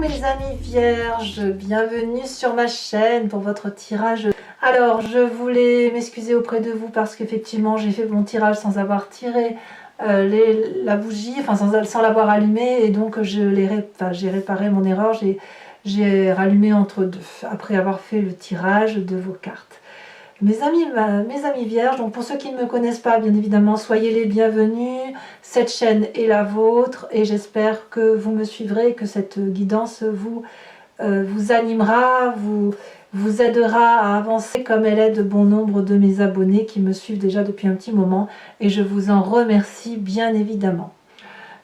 mes amis vierges, bienvenue sur ma chaîne pour votre tirage. Alors je voulais m'excuser auprès de vous parce qu'effectivement j'ai fait mon tirage sans avoir tiré la bougie, enfin sans l'avoir allumée, et donc j'ai réparé mon erreur, j'ai rallumé entre deux après avoir fait le tirage de vos cartes. Mes amis vierges, donc pour ceux qui ne me connaissent pas, bien évidemment, soyez les bienvenus. Cette chaîne est la vôtre et j'espère que vous me suivrez, que cette guidance vous animera, vous aidera à avancer comme elle aide bon nombre de mes abonnés qui me suivent déjà depuis un petit moment, et je vous en remercie bien évidemment.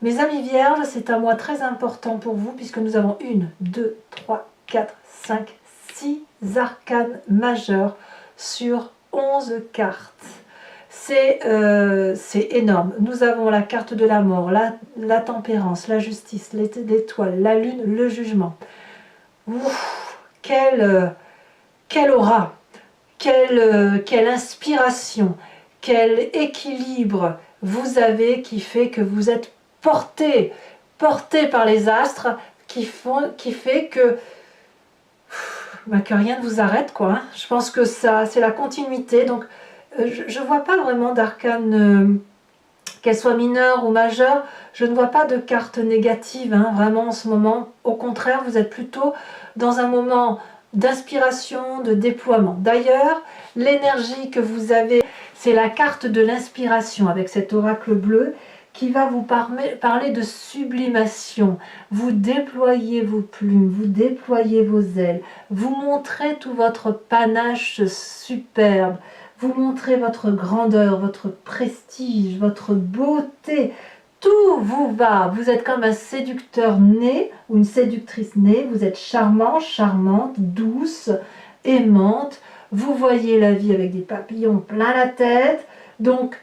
Mes amis vierges, c'est un mois très important pour vous puisque nous avons 1, 2, 3, 4, 5, 6 arcanes majeures sur 11 cartes. C'est énorme. Nous avons la carte de la mort, la tempérance, la justice, l'étoile, la lune, le jugement. Ouf, quelle aura, quelle inspiration, quel équilibre vous avez qui fait que vous êtes porté par les astres, qui fait que rien ne vous arrête, quoi. Je pense que ça, c'est la continuité. Donc, je ne vois pas vraiment d'arcane, qu'elle soit mineure ou majeure. Je ne vois pas de carte négative, vraiment en ce moment. Au contraire, vous êtes plutôt dans un moment d'inspiration, de déploiement. D'ailleurs, l'énergie que vous avez, c'est la carte de l'inspiration avec cet oracle bleu qui va vous parler de sublimation. Vous déployez vos plumes, vous déployez vos ailes, vous montrez tout votre panache superbe, vous montrez votre grandeur, votre prestige, votre beauté. Tout vous va. Vous êtes comme un séducteur né ou une séductrice née. Vous êtes charmant, charmante, douce, aimante. Vous voyez la vie avec des papillons plein la tête. Donc,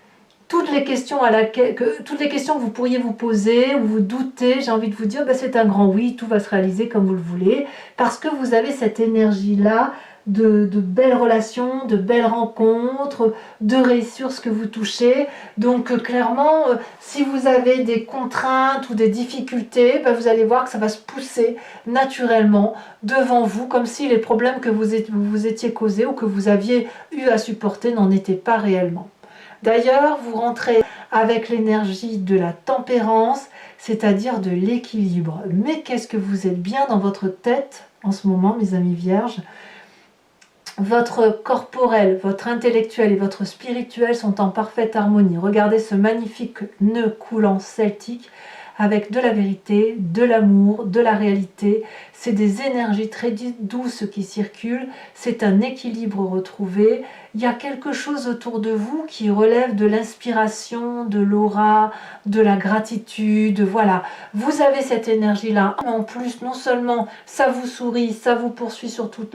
toutes les questions que vous pourriez vous poser ou vous doutez, j'ai envie de vous dire, c'est un grand oui, tout va se réaliser comme vous le voulez, parce que vous avez cette énergie-là de belles relations, de belles rencontres, de réussir ce que vous touchez. Donc clairement, si vous avez des contraintes ou des difficultés, vous allez voir que ça va se pousser naturellement devant vous, comme si les problèmes que vous étiez causés ou que vous aviez eu à supporter n'en étaient pas réellement. D'ailleurs, vous rentrez avec l'énergie de la tempérance, c'est-à-dire de l'équilibre. Mais qu'est-ce que vous êtes bien dans votre tête en ce moment, mes amis vierges? Votre corporel, votre intellectuel et votre spirituel sont en parfaite harmonie. Regardez ce magnifique nœud coulant celtique avec de la vérité, de l'amour, de la réalité. C'est des énergies très douces qui circulent, c'est un équilibre retrouvé. Il y a quelque chose autour de vous qui relève de l'inspiration, de l'aura, de la gratitude, voilà. Vous avez cette énergie-là. En plus, non seulement ça vous sourit, ça vous poursuit sur tout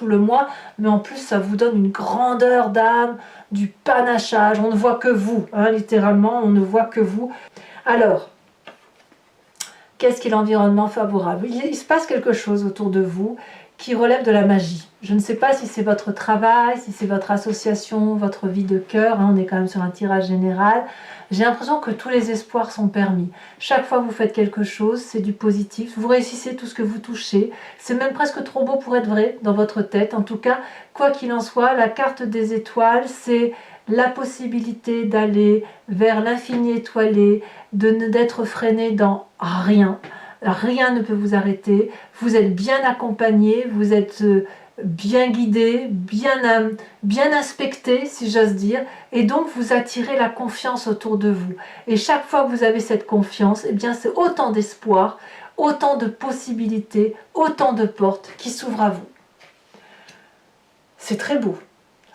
le mois, mais en plus ça vous donne une grandeur d'âme, du panachage. On ne voit que vous, littéralement, on ne voit que vous. Alors, qu'est-ce qu'est l'environnement favorable? Il se passe quelque chose autour de vous qui relève de la magie. Je ne sais pas si c'est votre travail, si c'est votre association, votre vie de cœur, on est quand même sur un tirage général. J'ai l'impression que tous les espoirs sont permis. Chaque fois que vous faites quelque chose, c'est du positif. Vous réussissez tout ce que vous touchez. C'est même presque trop beau pour être vrai dans votre tête. En tout cas, quoi qu'il en soit, la carte des étoiles, c'est la possibilité d'aller vers l'infini étoilé, d'être freiné dans rien. Rien ne peut vous arrêter. Vous êtes bien accompagné, vous êtes bien guidé, bien inspecté, si j'ose dire, et donc vous attirez la confiance autour de vous. Et chaque fois que vous avez cette confiance, c'est autant d'espoir, autant de possibilités, autant de portes qui s'ouvrent à vous. C'est très beau.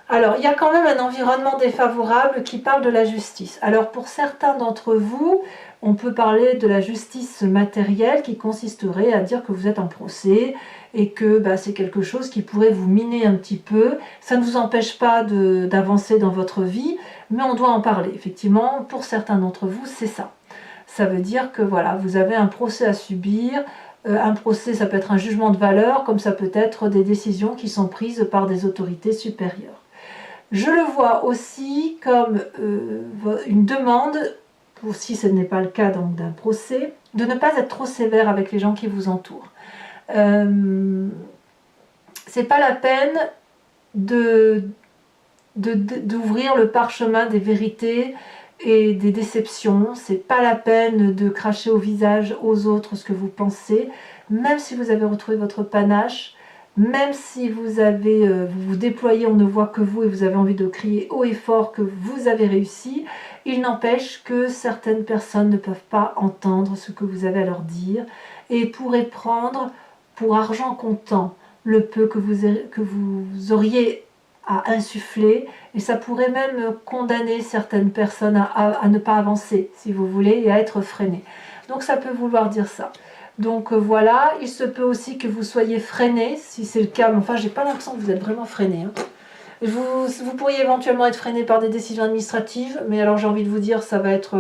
Alors, il y a quand même un environnement défavorable qui parle de la justice. Alors, pour certains d'entre vous, on peut parler de la justice matérielle qui consisterait à dire que vous êtes en procès et que c'est quelque chose qui pourrait vous miner un petit peu. Ça ne vous empêche pas d'avancer dans votre vie, mais on doit en parler. Effectivement, pour certains d'entre vous, c'est ça. Ça veut dire que voilà, vous avez un procès à subir. Un procès, ça peut être un jugement de valeur, comme ça peut être des décisions qui sont prises par des autorités supérieures. Je le vois aussi comme une demande, si ce n'est pas le cas d'un procès, de ne pas être trop sévère avec les gens qui vous entourent. C'est pas la peine d'ouvrir le parchemin des vérités et des déceptions. C'est pas la peine de cracher au visage aux autres ce que vous pensez, même si vous avez retrouvé votre panache, même si vous vous déployez, on ne voit que vous et vous avez envie de crier haut et fort que vous avez réussi. Il n'empêche que certaines personnes ne peuvent pas entendre ce que vous avez à leur dire et pourraient prendre pour argent comptant le peu que vous auriez à insuffler, et ça pourrait même condamner certaines personnes à ne pas avancer, si vous voulez, et à être freinées. Donc ça peut vouloir dire ça. Donc voilà, il se peut aussi que vous soyez freiné, si c'est le cas, mais enfin j'ai pas l'impression que vous êtes vraiment freiné. Vous pourriez éventuellement être freiné par des décisions administratives, mais alors j'ai envie de vous dire, ça va être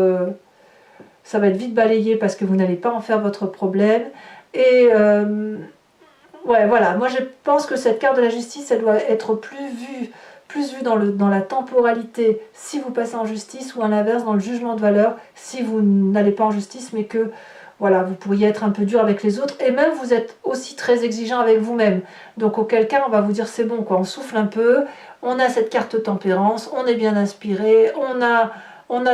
vite balayé parce que vous n'allez pas en faire votre problème. Et ouais, voilà, moi je pense que cette carte de la justice, elle doit être plus vue dans la temporalité si vous passez en justice, ou à l'inverse dans le jugement de valeur si vous n'allez pas en justice, mais que voilà, vous pourriez être un peu dur avec les autres, et même vous êtes aussi très exigeant avec vous-même. Donc auquel cas on va vous dire c'est bon, quoi, on souffle un peu, on a cette carte tempérance, on est bien inspiré, on a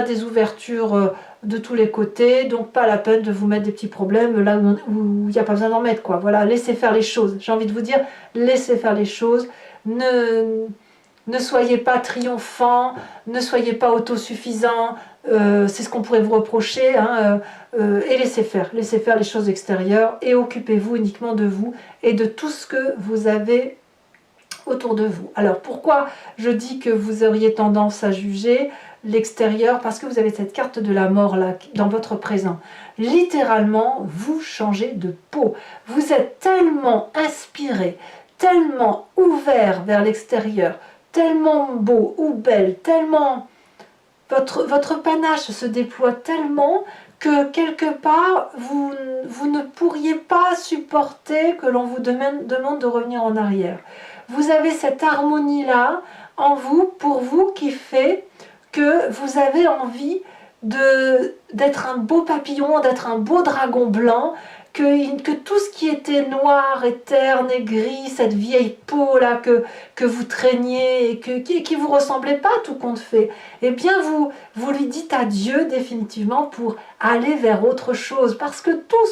des ouvertures de tous les côtés, donc pas la peine de vous mettre des petits problèmes là où il n'y a pas besoin d'en mettre, quoi. Voilà, laissez faire les choses. J'ai envie de vous dire, laissez faire les choses. Ne soyez pas triomphant, ne soyez pas autosuffisant, c'est ce qu'on pourrait vous reprocher, hein, et laissez faire les choses extérieures, et occupez-vous uniquement de vous et de tout ce que vous avez autour de vous. Alors pourquoi je dis que vous auriez tendance à juger l'extérieur? Parce que vous avez cette carte de la mort là dans votre présent. Littéralement, vous changez de peau. Vous êtes tellement inspiré, tellement ouvert vers l'extérieur, tellement beau ou belle, tellement votre panache se déploie tellement que quelque part vous ne pourriez pas supporter que l'on vous demande de revenir en arrière. Vous avez cette harmonie-là en vous, pour vous, qui fait que vous avez envie d'être un beau papillon, d'être un beau dragon blanc, que tout ce qui était noir et terne et gris, cette vieille peau là que vous traîniez et qui vous ressemblait pas tout compte fait, eh bien vous lui dites adieu définitivement pour aller vers autre chose, parce que tout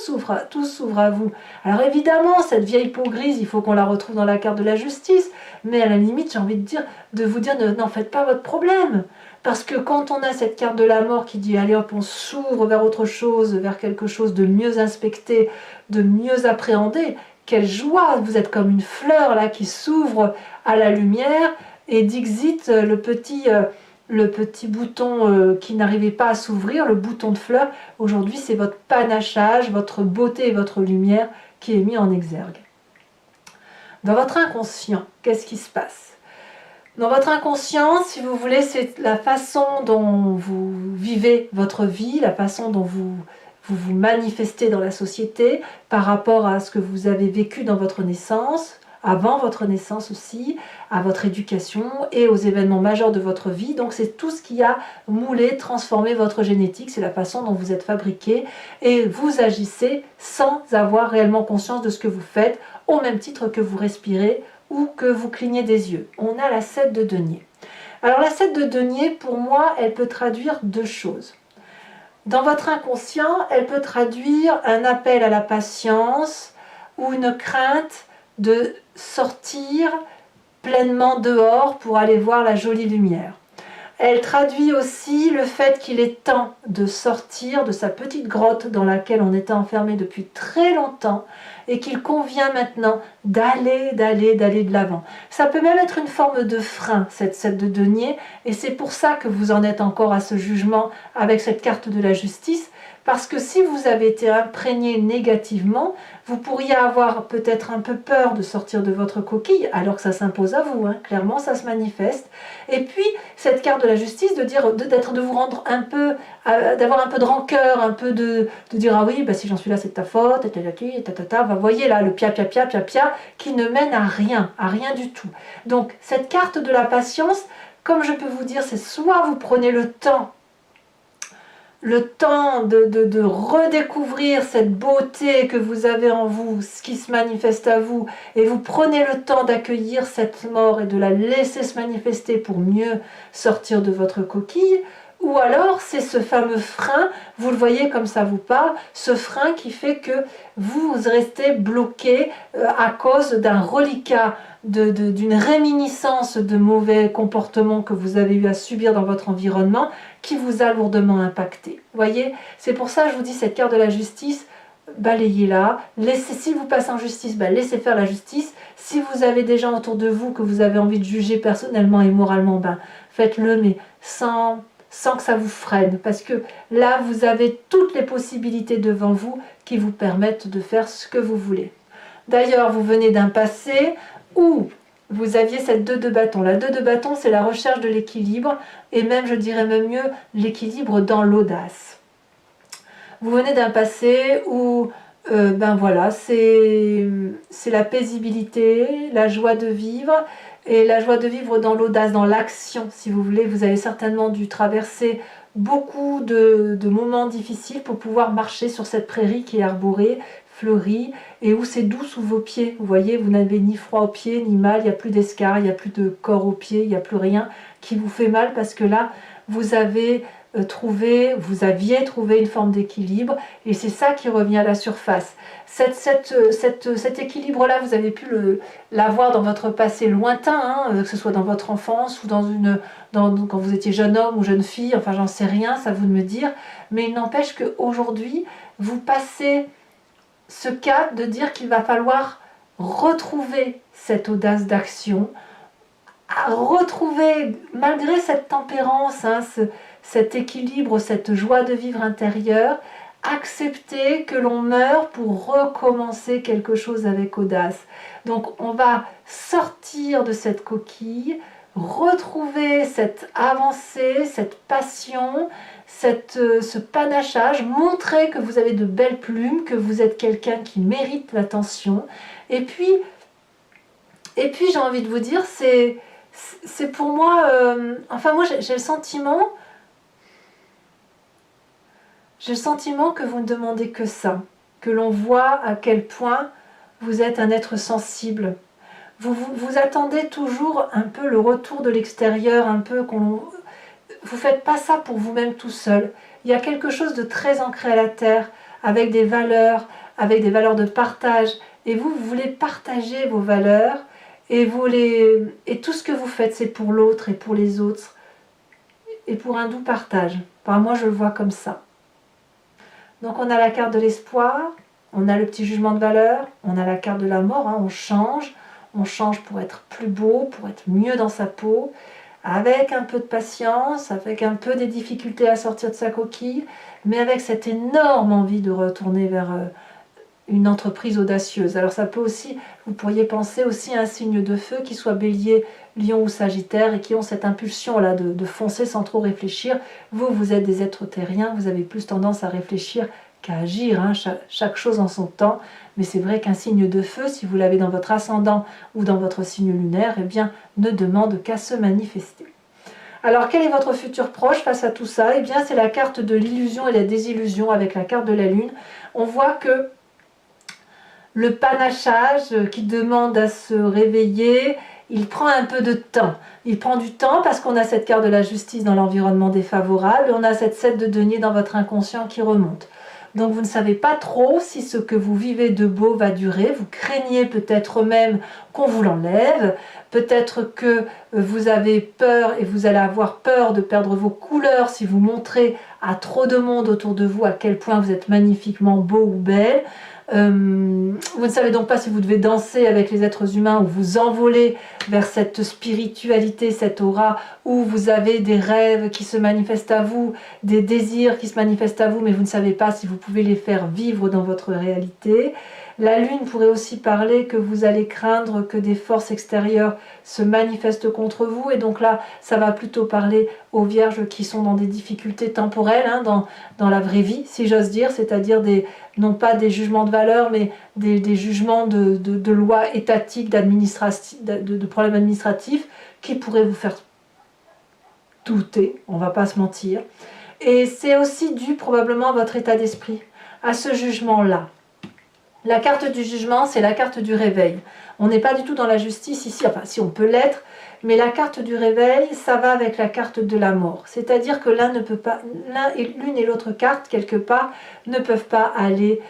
s'ouvre à vous. Alors évidemment, cette vieille peau grise, il faut qu'on la retrouve dans la carte de la justice, mais à la limite, j'ai envie de vous dire, n'en faites pas votre problème. Parce que quand on a cette carte de la mort qui dit allez hop, on s'ouvre vers autre chose, vers quelque chose de mieux inspecté, de mieux appréhendé, quelle joie, vous êtes comme une fleur là qui s'ouvre à la lumière, et dixit le petit bouton qui n'arrivait pas à s'ouvrir, le bouton de fleur, aujourd'hui c'est votre panachage, votre beauté et votre lumière qui est mis en exergue. Dans votre inconscient, qu'est-ce qui se passe? Dans votre inconscient, si vous voulez, c'est la façon dont vous vivez votre vie, la façon dont vous manifestez dans la société par rapport à ce que vous avez vécu dans votre naissance, avant votre naissance aussi, à votre éducation et aux événements majeurs de votre vie. Donc c'est tout ce qui a moulé, transformé votre génétique, c'est la façon dont vous êtes fabriqué, et vous agissez sans avoir réellement conscience de ce que vous faites, au même titre que vous respirez ou que vous clignez des yeux. On a la 7 de denier. Alors la 7 de denier, pour moi, elle peut traduire deux choses. Dans votre inconscient, elle peut traduire un appel à la patience ou une crainte de sortir pleinement dehors pour aller voir la jolie lumière. Elle traduit aussi le fait qu'il est temps de sortir de sa petite grotte dans laquelle on était enfermé depuis très longtemps, et qu'il convient maintenant d'aller de l'avant. Ça peut même être une forme de frein, cette 7 de denier, et c'est pour ça que vous en êtes encore à ce jugement avec cette carte de la justice, parce que si vous avez été imprégné négativement, vous pourriez avoir peut-être un peu peur de sortir de votre coquille, alors que ça s'impose à vous, hein. Clairement ça se manifeste. Et puis cette carte de la justice, de vous rendre un peu, d'avoir un peu de rancœur, un peu de dire ah oui, bah, si j'en suis là c'est de ta faute, vous voyez là le pia qui ne mène à rien du tout. Donc cette carte de la patience, comme je peux vous dire, c'est soit vous prenez le temps le temps de redécouvrir cette beauté que vous avez en vous, ce qui se manifeste à vous, et vous prenez le temps d'accueillir cette mort et de la laisser se manifester pour mieux sortir de votre coquille, ou alors c'est ce fameux frein, vous le voyez comme ça vous parle, ce frein qui fait que vous restez bloqué à cause d'un reliquat, d'une réminiscence de mauvais comportements que vous avez eu à subir dans votre environnement qui vous a lourdement impacté. Vous voyez, c'est pour ça que je vous dis cette carte de la justice, balayez-la, laissez, si vous passez en justice, laissez faire la justice. Si vous avez des gens autour de vous que vous avez envie de juger personnellement et moralement, faites-le, mais sans que ça vous freine, parce que là, vous avez toutes les possibilités devant vous qui vous permettent de faire ce que vous voulez. D'ailleurs, vous venez d'un passé où vous aviez cette 2 de bâton. La 2 de bâton, c'est la recherche de l'équilibre, et même, je dirais même mieux, l'équilibre dans l'audace. Vous venez d'un passé où, voilà, c'est la paisibilité, la joie de vivre, et la joie de vivre dans l'audace, dans l'action, si vous voulez. Vous avez certainement dû traverser beaucoup de moments difficiles pour pouvoir marcher sur cette prairie qui est arborée, fleurie, et où c'est doux sous vos pieds. Vous voyez, vous n'avez ni froid aux pieds, ni mal, il n'y a plus d'escarre, il n'y a plus de corps aux pieds, il n'y a plus rien qui vous fait mal, parce que là, vous aviez trouvé une forme d'équilibre, et c'est ça qui revient à la surface. Cet équilibre-là, vous avez pu l'avoir dans votre passé lointain, que ce soit dans votre enfance ou quand vous étiez jeune homme ou jeune fille, enfin j'en sais rien, ça vous de me dire, mais il n'empêche qu'aujourd'hui, vous passez ce cap de dire qu'il va falloir retrouver cette audace d'action, à retrouver, malgré cette tempérance, cet équilibre, cette joie de vivre intérieure, accepter que l'on meurt pour recommencer quelque chose avec audace. Donc on va sortir de cette coquille, retrouver cette avancée, cette passion, ce panachage, montrer que vous avez de belles plumes, que vous êtes quelqu'un qui mérite l'attention. Et puis j'ai envie de vous dire, c'est pour moi, moi j'ai le sentiment que vous ne demandez que ça, que l'on voit à quel point vous êtes un être sensible. Vous attendez toujours un peu le retour de l'extérieur, un peu vous ne faites pas ça pour vous-même tout seul. Il y a quelque chose de très ancré à la terre, avec des valeurs de partage, et vous voulez partager vos valeurs, et tout ce que vous faites, c'est pour l'autre et pour les autres, et pour un doux partage. Enfin, moi, je le vois comme ça. Donc, on a la carte de l'espoir, on a le petit jugement de valeur, on a la carte de la mort, on change pour être plus beau, pour être mieux dans sa peau, avec un peu de patience, avec un peu des difficultés à sortir de sa coquille, mais avec cette énorme envie de retourner vers une entreprise audacieuse. Alors ça peut aussi, vous pourriez penser aussi à un signe de feu, qui soit bélier, lion ou sagittaire, et qui ont cette impulsion-là de foncer sans trop réfléchir. Vous êtes des êtres terriens, vous avez plus tendance à réfléchir qu'à agir, chaque chose en son temps. Mais c'est vrai qu'un signe de feu, si vous l'avez dans votre ascendant ou dans votre signe lunaire, eh bien, ne demande qu'à se manifester. Alors, quel est votre futur proche face à tout ça? Eh bien, c'est la carte de l'illusion et la désillusion avec la carte de la lune. On voit que le panachage qui demande à se réveiller, il prend un peu de temps. Il prend du temps parce qu'on a cette carte de la justice dans l'environnement défavorable, et on a cette 7 de denier dans votre inconscient qui remonte. Donc vous ne savez pas trop si ce que vous vivez de beau va durer. Vous craignez peut-être même qu'on vous l'enlève. Peut-être que vous avez peur, et vous allez avoir peur de perdre vos couleurs si vous montrez à trop de monde autour de vous à quel point vous êtes magnifiquement beau ou belle. Vous ne savez donc pas si vous devez danser avec les êtres humains ou vous envoler vers cette spiritualité, cette aura où vous avez des rêves qui se manifestent à vous, des désirs qui se manifestent à vous, mais vous ne savez pas si vous pouvez les faire vivre dans votre réalité. La lune pourrait aussi parler que vous allez craindre que des forces extérieures se manifestent contre vous, et donc là, ça va plutôt parler aux vierges qui sont dans des difficultés temporelles, dans la vraie vie, si j'ose dire, c'est-à-dire non pas des jugements de valeur, mais des jugements de lois étatiques, de problèmes administratifs qui pourraient vous faire douter, on ne va pas se mentir. Et c'est aussi dû probablement à votre état d'esprit, à ce jugement-là. La carte du jugement, c'est la carte du réveil. On n'est pas du tout dans la justice ici, enfin si on peut l'être, mais la carte du réveil, ça va avec la carte de la mort. C'est-à-dire que l'un ne peut pas, l'une et l'autre carte, quelque part, ne peuvent pas aller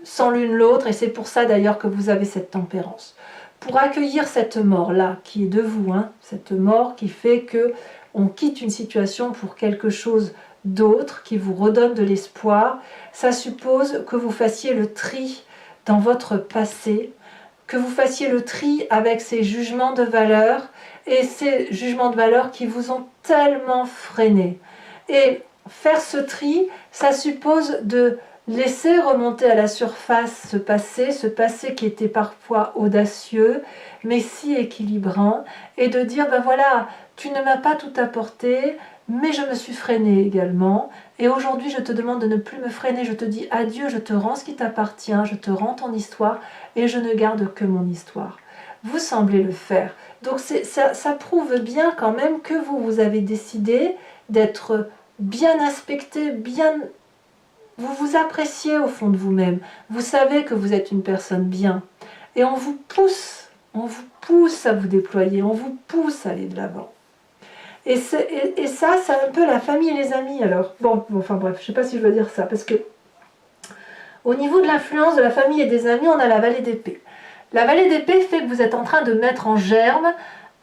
sans l'une l'autre, et c'est pour ça d'ailleurs que vous avez cette tempérance. Pour accueillir cette mort-là, qui est de vous, hein, cette mort qui fait que on quitte une situation pour quelque chose d'autre, qui vous redonne de l'espoir, ça suppose que vous fassiez le tri dans votre passé, que vous fassiez le tri avec ces jugements de valeur et ces jugements de valeur qui vous ont tellement freiné. Et faire ce tri, ça suppose de laisser remonter à la surface ce passé qui était parfois audacieux, mais si équilibrant, et de dire, ben voilà, tu ne m'as pas tout apporté, mais je me suis freinée également, et aujourd'hui je te demande de ne plus me freiner, je te dis adieu, je te rends ce qui t'appartient, je te rends ton histoire, et je ne garde que mon histoire. Vous semblez le faire. Donc ça prouve bien quand même que vous avez décidé d'être bien aspecté, vous vous appréciez au fond de vous-même. Vous savez que vous êtes une personne bien. Et on vous pousse à vous déployer, on vous pousse à aller de l'avant. Et ça, c'est un peu la famille et les amis alors. Bon, enfin bref, je ne sais pas si je veux dire ça, parce que au niveau de l'influence de la famille et des amis, on a la vallée d'épée. La vallée d'épée fait que vous êtes en train de mettre en germe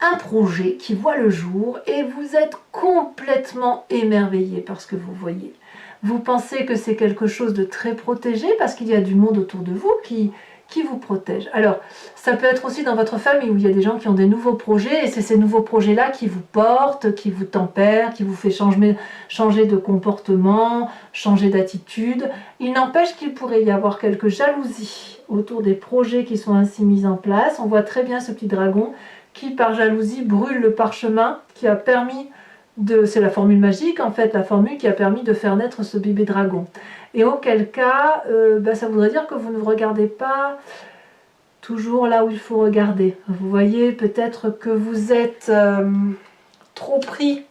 un projet qui voit le jour et vous êtes complètement émerveillé par ce que vous voyez. Vous pensez que c'est quelque chose de très protégé parce qu'il y a du monde autour de vous qui vous protège. Alors, ça peut être aussi dans votre famille où il y a des gens qui ont des nouveaux projets et c'est ces nouveaux projets-là qui vous portent, qui vous tempèrent, qui vous fait changer de comportement, changer d'attitude. Il n'empêche qu'il pourrait y avoir quelques jalousies autour des projets qui sont ainsi mis en place. On voit très bien ce petit dragon qui, par jalousie, brûle le parchemin qui a permis c'est la formule magique en fait, la formule qui a permis de faire naître ce bébé dragon. Et auquel cas, ça voudrait dire que vous ne regardez pas toujours là où il faut regarder. Vous voyez peut-être que vous êtes trop pris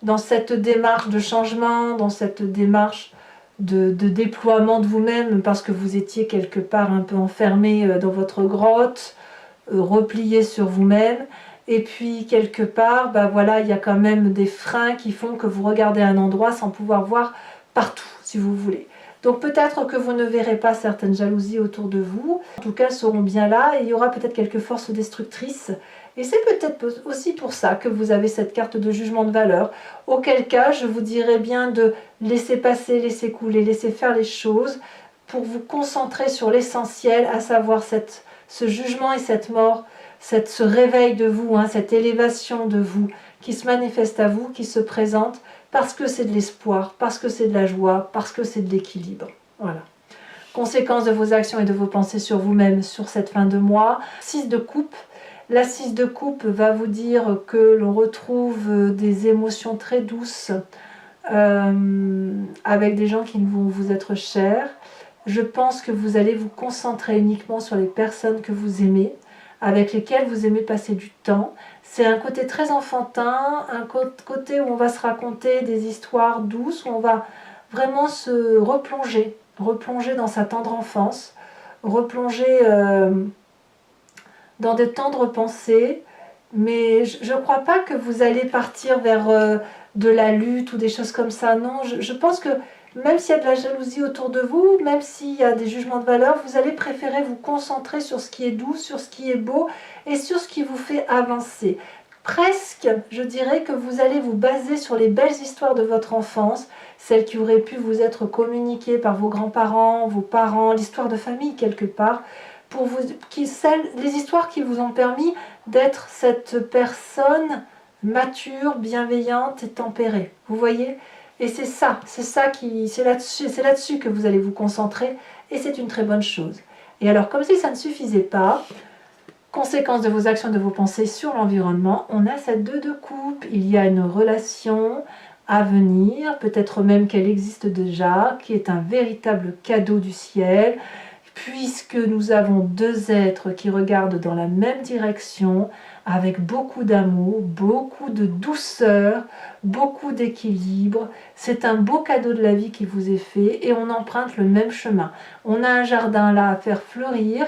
dans cette démarche de changement, dans cette démarche de déploiement de vous-même, parce que vous étiez quelque part un peu enfermé dans votre grotte, replié sur vous-même. Et puis quelque part, voilà, il y a quand même des freins qui font que vous regardez un endroit sans pouvoir voir partout, si vous voulez. Donc peut-être que vous ne verrez pas certaines jalousies autour de vous. En tout cas, elles seront bien là et il y aura peut-être quelques forces destructrices. Et c'est peut-être aussi pour ça que vous avez cette carte de jugement de valeur. Auquel cas, je vous dirais bien de laisser passer, laisser couler, laisser faire les choses pour vous concentrer sur l'essentiel, à savoir ce jugement et cette mort, ce réveil de vous, cette élévation de vous qui se manifeste à vous, qui se présente parce que c'est de l'espoir, parce que c'est de la joie, parce que c'est de l'équilibre. Voilà. Conséquence de vos actions et de vos pensées sur vous-même sur cette fin de mois. 6 de coupe. La 6 de coupe va vous dire que l'on retrouve des émotions très douces avec des gens qui vont vous être chers. Je pense que vous allez vous concentrer uniquement sur les personnes que vous aimez, avec lesquels vous aimez passer du temps. C'est un côté très enfantin, un côté où on va se raconter des histoires douces, où on va vraiment se replonger dans sa tendre enfance, replonger dans des tendres pensées. Mais je ne crois pas que vous allez partir vers de la lutte ou des choses comme ça. Non, je pense que même s'il y a de la jalousie autour de vous, même s'il y a des jugements de valeur, vous allez préférer vous concentrer sur ce qui est doux, sur ce qui est beau et sur ce qui vous fait avancer. Presque, je dirais que vous allez vous baser sur les belles histoires de votre enfance, celles qui auraient pu vous être communiquées par vos grands-parents, vos parents, l'histoire de famille quelque part, les histoires qui vous ont permis d'être cette personne mature, bienveillante et tempérée. Vous voyez ? Et c'est là-dessus que vous allez vous concentrer et c'est une très bonne chose. Et alors, comme si ça ne suffisait pas, conséquence de vos actions, de vos pensées sur l'environnement, on a cette 2 de coupe. Il y a une relation à venir, peut-être même qu'elle existe déjà, qui est un véritable cadeau du ciel, puisque nous avons 2 êtres qui regardent dans la même direction, avec beaucoup d'amour, beaucoup de douceur, beaucoup d'équilibre. C'est un beau cadeau de la vie qui vous est fait et on emprunte le même chemin. On a un jardin là à faire fleurir.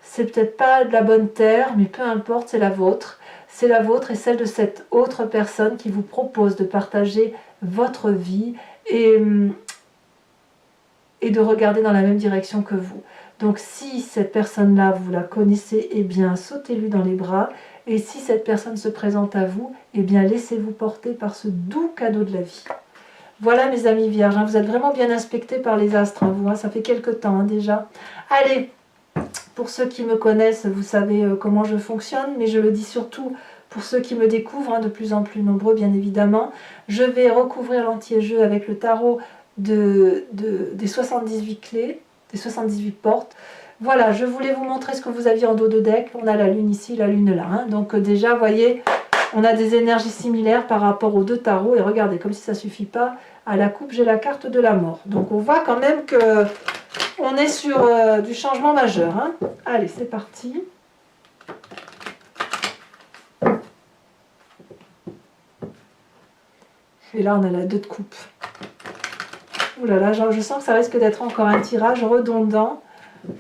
C'est peut-être pas de la bonne terre, mais peu importe, c'est la vôtre. C'est la vôtre et celle de cette autre personne qui vous propose de partager votre vie et de regarder dans la même direction que vous. Donc si cette personne-là, vous la connaissez, eh bien sautez-lui dans les bras. Et si cette personne se présente à vous, eh bien laissez-vous porter par ce doux cadeau de la vie. Voilà mes amis vierges, hein, vous êtes vraiment bien inspectés par les astres, hein, vous, hein, ça fait quelques temps hein, déjà. Allez, pour ceux qui me connaissent, vous savez comment je fonctionne, mais je le dis surtout pour ceux qui me découvrent, hein, de plus en plus nombreux bien évidemment. Je vais recouvrir l'anti-jeu avec le tarot des 78 clés, des 78 portes. Voilà, je voulais vous montrer ce que vous aviez en dos de deck. On a la lune ici, la lune là. Hein. Donc déjà, vous voyez, on a des énergies similaires par rapport aux deux tarots. Et regardez, comme si ça ne suffit pas, à la coupe, j'ai la carte de la mort. Donc on voit quand même que on est sur du changement majeur. Hein. Allez, c'est parti. Et là, on a la 2 de coupe. Ouh là là, je sens que ça risque d'être encore un tirage redondant.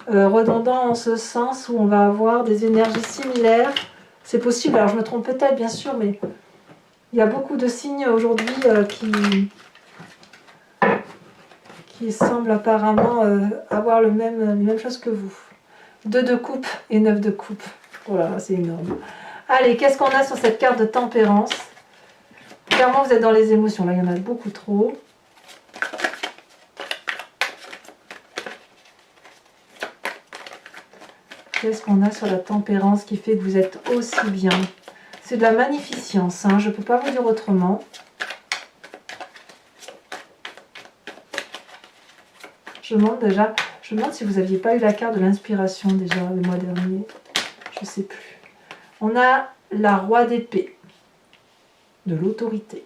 Redondant en ce sens où on va avoir des énergies similaires. C'est possible, alors je me trompe peut-être bien sûr, mais il y a beaucoup de signes aujourd'hui qui semblent apparemment avoir les mêmes choses que vous. 2 de coupe et 9 de coupe. Oh là là, c'est énorme. Allez, qu'est-ce qu'on a sur cette carte de tempérance? Clairement, vous êtes dans les émotions. Là, il y en a beaucoup trop. Qu'est-ce qu'on a sur la tempérance qui fait que vous êtes aussi bien? C'est de la magnificence, hein, je ne peux pas vous dire autrement. Je me demande si vous n'aviez pas eu la carte de l'inspiration déjà le mois dernier. Je ne sais plus. On a la roi d'épée, de l'autorité.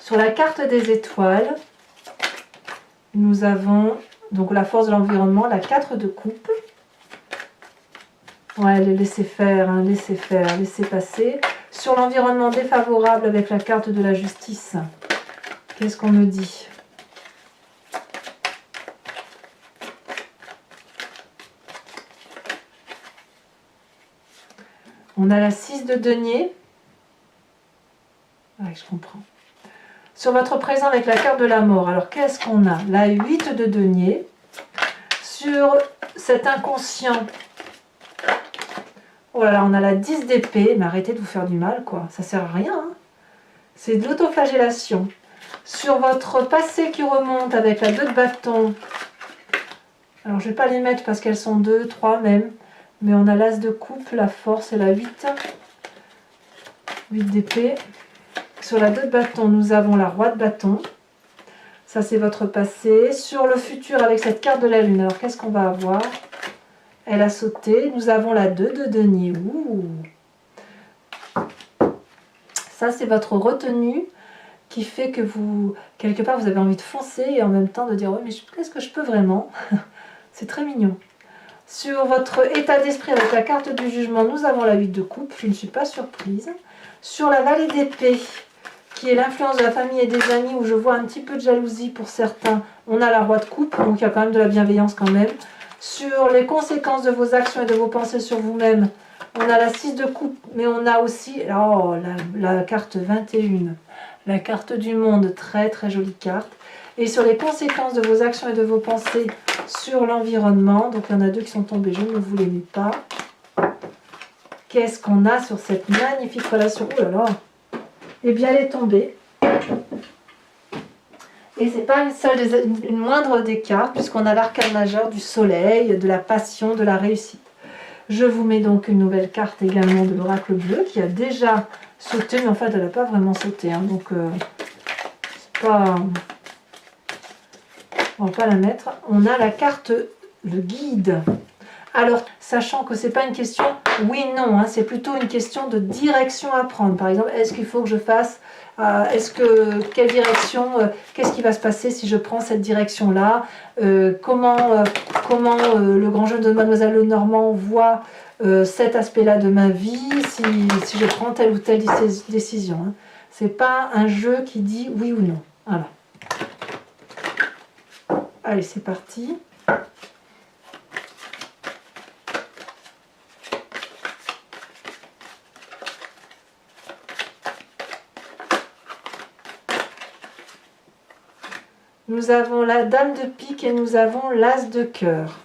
Sur la carte des étoiles, nous avons donc la force de l'environnement, la 4 de coupe. Ouais, laissez faire, hein, laissez faire, laissez passer. Sur l'environnement défavorable avec la carte de la justice, qu'est-ce qu'on me dit? On a la 6 de denier. Ouais, je comprends. Sur votre présent avec la carte de la mort, alors qu'est-ce qu'on a? La 8 de denier. Sur cet inconscient, oh là là, on a la 10 d'épée, mais arrêtez de vous faire du mal, quoi. Ça sert à rien. Hein. C'est de l'autoflagellation. Sur votre passé qui remonte avec la 2 de bâton, alors je ne vais pas les mettre parce qu'elles sont 2, 3 même, mais on a l'as de coupe, la force et la 8. 8 d'épée. Sur la 2 de bâton, nous avons la roi de bâton. Ça, c'est votre passé. Sur le futur, avec cette carte de la lune, alors qu'est-ce qu'on va avoir? Elle a sauté. Nous avons la 2 de denier. Ouh. Ça, c'est votre retenue qui fait que vous, quelque part, vous avez envie de foncer et en même temps de dire « Oui, mais qu'est-ce que je peux vraiment ?» C'est très mignon. Sur votre état d'esprit avec la carte du jugement, nous avons la 8 de coupe. Je ne suis pas surprise. Sur la vallée d'épée, qui est l'influence de la famille et des amis, où je vois un petit peu de jalousie pour certains, on a la roi de coupe, donc il y a quand même de la bienveillance quand même. Sur les conséquences de vos actions et de vos pensées sur vous-même, on a la 6 de coupe, mais on a aussi la carte 21, la carte du monde, très très jolie carte. Et sur les conséquences de vos actions et de vos pensées sur l'environnement, donc il y en a 2 qui sont tombés, je ne vous les mets pas. Qu'est-ce qu'on a sur cette magnifique relation? Oh là là! Eh bien, elle est tombée. Et c'est pas une moindre des cartes, puisqu'on a l'arcane majeur du soleil, de la passion, de la réussite. Je vous mets donc une nouvelle carte également de l'oracle bleu, qui a déjà sauté, mais en fait, elle n'a pas vraiment sauté. Hein, donc, c'est pas... On va pas la mettre. On a la carte, le guide. Alors, sachant que c'est pas une question oui-non, hein, c'est plutôt une question de direction à prendre. Par exemple, est-ce qu'il faut que je fasse, quelle direction, qu'est-ce qui va se passer si je prends cette direction-là, comment le grand jeune de Mademoiselle Lenormand voit cet aspect-là de ma vie, si je prends telle ou telle décision. Hein. C'est pas un jeu qui dit oui ou non. Voilà. Allez, c'est parti. Nous avons la dame de pique et nous avons l'as de cœur.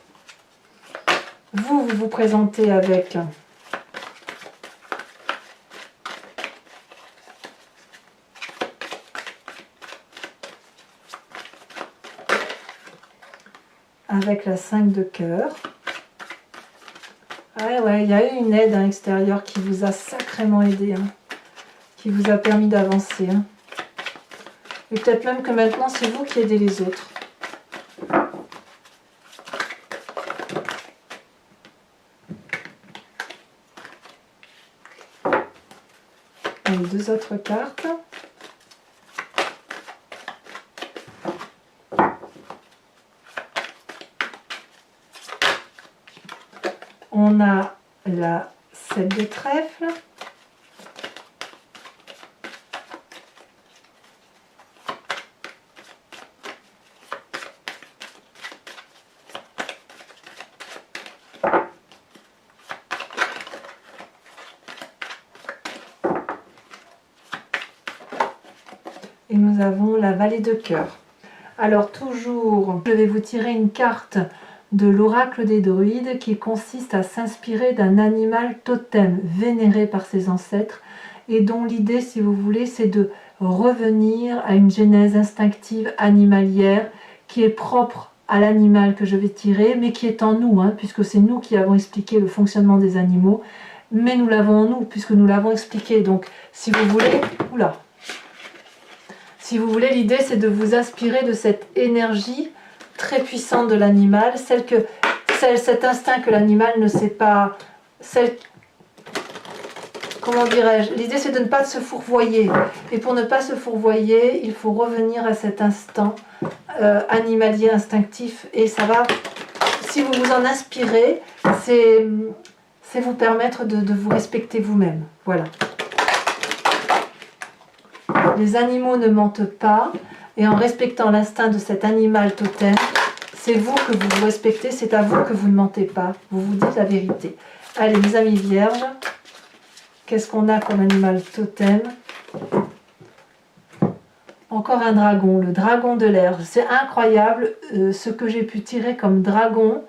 Vous vous présentez avec la 5 de cœur. Ouais, il y a eu une aide extérieure qui vous a sacrément aidé, hein, qui vous a permis d'avancer. Hein. Et peut-être même que maintenant, c'est vous qui aidez les autres. Et 2 autres cartes. On a la 7 de trèfle. Et nous avons la vallée de cœur. Alors toujours, je vais vous tirer une carte de l'oracle des druides qui consiste à s'inspirer d'un animal totem vénéré par ses ancêtres et dont l'idée, si vous voulez, c'est de revenir à une genèse instinctive animalière qui est propre à l'animal que je vais tirer, mais qui est en nous, hein, puisque c'est nous qui avons expliqué le fonctionnement des animaux, mais nous l'avons en nous, puisque nous l'avons expliqué. Donc, si vous voulez... Oula. Si vous voulez, l'idée c'est de vous inspirer de cette énergie très puissante de l'animal, cet instinct que l'animal ne sait pas, comment dirais-je, l'idée c'est de ne pas se fourvoyer. Et pour ne pas se fourvoyer, il faut revenir à cet instant animalier, instinctif. Et ça va, si vous vous en inspirez, c'est vous permettre de vous respecter vous-même. Voilà. Les animaux ne mentent pas, et en respectant l'instinct de cet animal totem, c'est vous que vous vous respectez, c'est à vous que vous ne mentez pas, vous vous dites la vérité. Allez, mes amis vierges, qu'est-ce qu'on a comme animal totem? Encore un dragon, le dragon de l'air. C'est incroyable ce que j'ai pu tirer comme dragon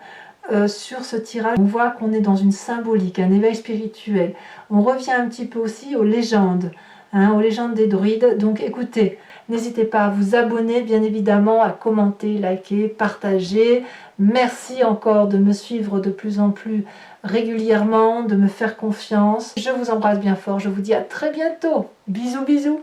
sur ce tirage. On voit qu'on est dans une symbolique, un éveil spirituel. On revient un petit peu aussi aux légendes. Hein, aux légendes des druides. Donc écoutez, n'hésitez pas à vous abonner, bien évidemment, à commenter, liker, partager. Merci encore de me suivre de plus en plus régulièrement, de me faire confiance. Je vous embrasse bien fort, je vous dis à très bientôt. Bisous, bisous.